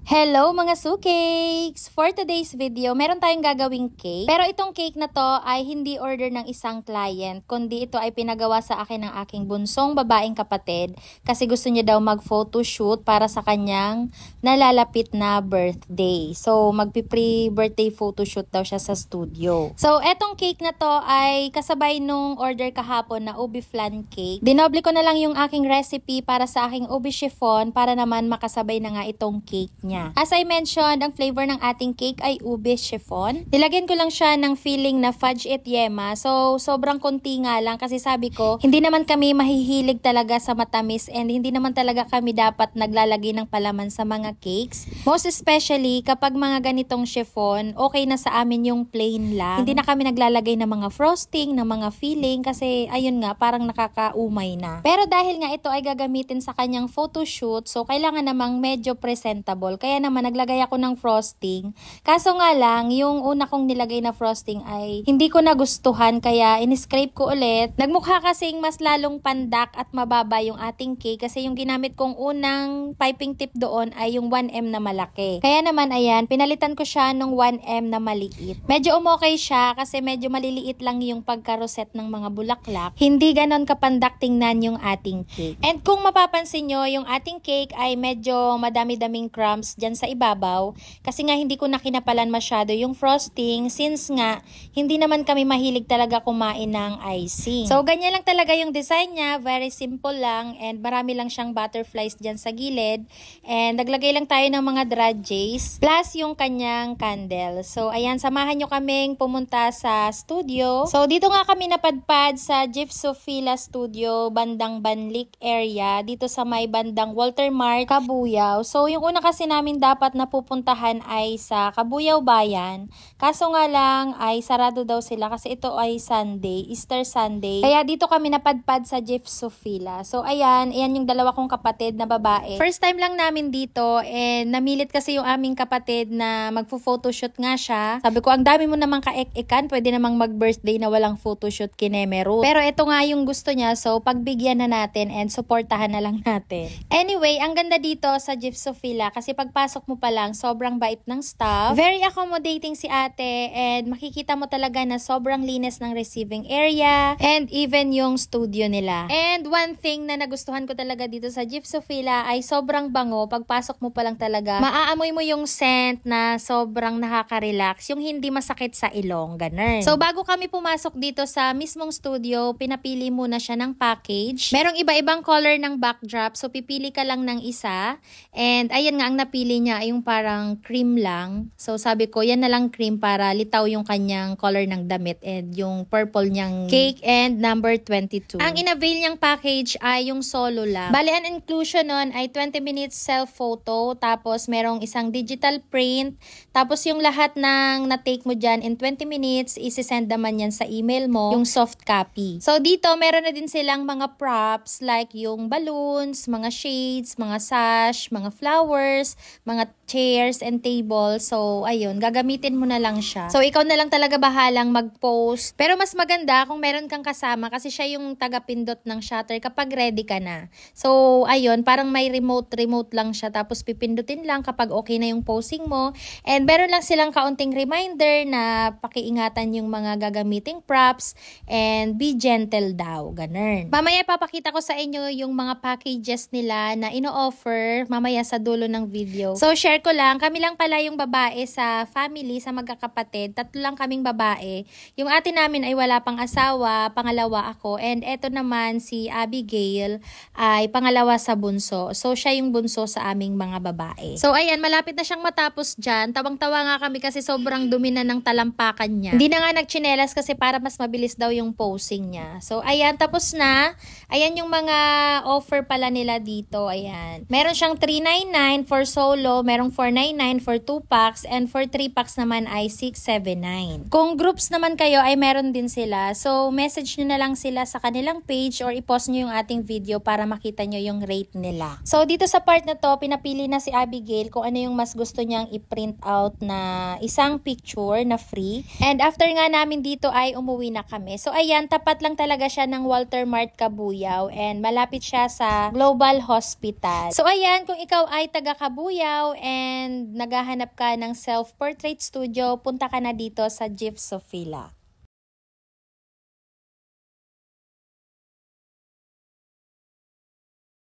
Hello mga sukakes! For today's video, meron tayong gagawing cake. Pero itong cake na to ay hindi order ng isang client, kundi ito ay pinagawa sa akin ng aking bunsong babaeng kapatid kasi gusto niya daw mag-photoshoot para sa kanyang nalalapit na birthday. So, magpi-pre-birthday photoshoot daw siya sa studio. So, etong cake na to ay kasabay nung order kahapon na ubi flan cake. Dinoble ko na lang yung aking recipe para sa aking ubi chiffon para naman makasabay na nga itong cake niya. As I mentioned, ang flavor ng ating cake ay ube chiffon. Nilagyan ko lang siya ng filling na fudge at yema. So, sobrang konti nga lang kasi sabi ko, hindi naman kami mahihilig talaga sa matamis and hindi naman talaga kami dapat naglalagay ng palaman sa mga cakes. Most especially, kapag mga ganitong chiffon, okay na sa amin yung plain lang. Hindi na kami naglalagay ng mga frosting, ng mga filling kasi ayun nga, parang nakakaumay na. Pero dahil nga ito ay gagamitin sa kanyang photoshoot, so kailangan namang medyo presentable. Kaya naman naglagay ako ng frosting. Kaso nga lang, yung una kong nilagay na frosting ay hindi ko nagustuhan kaya in-scrape ko ulit. Nagmukha kasing mas lalong pandak at mababa yung ating cake kasi yung ginamit kong unang piping tip doon ay yung 1M na malaki. Kaya naman ayan, pinalitan ko siya nung 1M na maliit. Medyo umokay siya kasi medyo maliliit lang yung pagkaroset ng mga bulaklak. Hindi ganon kapandak tingnan yung ating cake. And kung mapapansin nyo, yung ating cake ay medyo madami-daming crumbs dyan sa ibabaw kasi nga hindi ko na kinapalan masyado yung frosting since nga hindi naman kami mahilig talaga kumain ng icing. So ganyan lang talaga yung design niya, very simple lang and marami lang siyang butterflies dyan sa gilid and naglagay lang tayo ng mga drudges plus yung kanyang candle. So ayan, samahan nyo kaming pumunta sa studio. So dito nga kami napadpad sa Gypsophila Studio bandang Banlik area dito sa may bandang Walter Mart, Cabuyao. So yung una kasi namin dapat napupuntahan ay sa Cabuyao Bayan. Kaso nga lang ay sarado daw sila kasi ito ay Sunday, Easter Sunday. Kaya dito kami napadpad sa Gypsophila. So ayan yung dalawa kong kapatid na babae. First time lang namin dito and namilit kasi yung aming kapatid na magpo-photoshoot nga siya. Sabi ko, ang dami mo namang kaek-ekan, pwede namang mag-birthday na walang photoshoot kinemero. Pero ito nga yung gusto niya, so pagbigyan na natin and supportahan na lang natin. Anyway, ang ganda dito sa Gypsophila kasi pagpasok mo pa lang, sobrang bait ng staff. Very accommodating si ate and makikita mo talaga na sobrang linis ng receiving area and even yung studio nila. And one thing na nagustuhan ko talaga dito sa Gypsophila ay sobrang bango. Pagpasok mo pa lang talaga, maaamoy mo yung scent na sobrang nakaka-relax, yung hindi masakit sa ilong, ganun. So bago kami pumasok dito sa mismong studio, pinapili muna siya ng package. Merong iba-ibang color ng backdrop, so pipili ka lang ng isa. And ayun nga, ang napili niya ay yung parang cream lang. So sabi ko, yan na lang cream para litaw yung kanyang color ng damit and yung purple niyang cake and number 22. Ang in-avail niyang package ay yung solo lang. Bali, ang inclusion nun ay 20 minutes self-photo, tapos merong isang digital print, tapos yung lahat ng na-take mo dyan in 20 minutes, isi-send naman yan sa email mo, yung soft copy. So dito, meron na din silang mga props like yung balloons, mga shades, mga sash, mga flowers, mga chairs and tables. So, ayun, gagamitin mo na lang siya. So, ikaw na lang talaga bahalang mag-post. Pero mas maganda kung meron kang kasama kasi siya yung taga-pindot ng shutter kapag ready ka na. So, ayun, parang may remote lang siya. Tapos, pipindutin lang kapag okay na yung posing mo. And meron lang silang kaunting reminder na pakiingatan yung mga gagamiting props and be gentle daw. Ganun. Mamaya, papakita ko sa inyo yung mga packages nila na ino-offer mamaya sa dulo ng video. So, share ko lang, kami lang pala yung babae sa family, sa magkakapatid. Tatlo lang kaming babae. Yung ate namin ay wala pang asawa, pangalawa ako. And eto naman si Abigail ay pangalawa sa bunso. So, siya yung bunso sa aming mga babae. So, ayan, malapit na siyang matapos dyan. Tawang-tawa nga kami kasi sobrang dumi na ng talampakan niya. Hindi na nga nagchinelas kasi para mas mabilis daw yung posing niya. So, ayan, tapos na. Ayan yung mga offer pala nila dito. Ayan. Meron siyang 399 for solo, merong 499 for 2 packs, and for 3 packs naman ay 679. Kung groups naman kayo ay meron din sila. So, message nyo na lang sila sa kanilang page or i-post nyo yung ating video para makita nyo yung rate nila. So, dito sa part na to, pinapili na si Abigail kung ano yung mas gusto niyang i-print out na isang picture na free. And after nga namin dito ay umuwi na kami. So, ayan, tapat lang talaga siya ng Walter Mart Cabuyao and malapit siya sa Global Hospital. So, ayan, kung ikaw ay taga Cabuyao and and naghahanap ka ng self-portrait studio, punta ka na dito sa Gypsophilia.